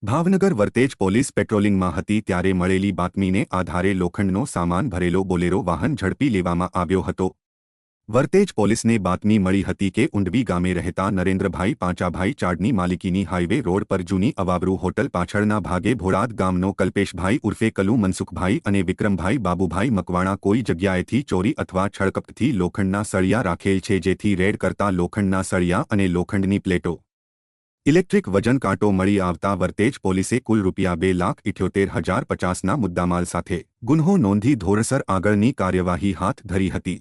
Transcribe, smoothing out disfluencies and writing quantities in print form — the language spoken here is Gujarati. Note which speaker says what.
Speaker 1: ભાવનગર વર્તેજ પોલીસ પેટ્રોલિંગમાં હતી ત્યારે મળેલી બાતમીને આધારે લોખંડનો સામાન ભરેલો બોલેરો વાહન ઝડપી લેવામાં આવ્યો હતો। વર્તેજ પોલીસને બાતમી મળી હતી કે ઊંડવી ગામે રહેતા નરેન્દ્રભાઈ પાંચાભાઈ ચાડની માલિકીની હાઈવે રોડ પર જૂની અવાબરૂ હોટલ પાછળના ભાગે ભોળાદ ગામનો કલ્પેશભાઈ ઉર્ફે કલુ મનસુખભાઈ અને વિક્રમભાઈ બાબુભાઈ મકવાણા કોઈ જગ્યાએથી ચોરી અથવા છળકપટથી લોખંડના સળિયા રાખેલ છે, જેથી રેડ કરતા લોખંડના સળિયા અને લોખંડની પ્લેટો ઇલેક્ટ્રિક વજન કાંટો મળી આવતા વર્તેજ પોલીસે કુલ ₹2,78,050ના મુદ્દામાલ સાથે ગુન્હો નોંધી ધોરણસર આગળની કાર્યવાહી હાથ ધરી હતી।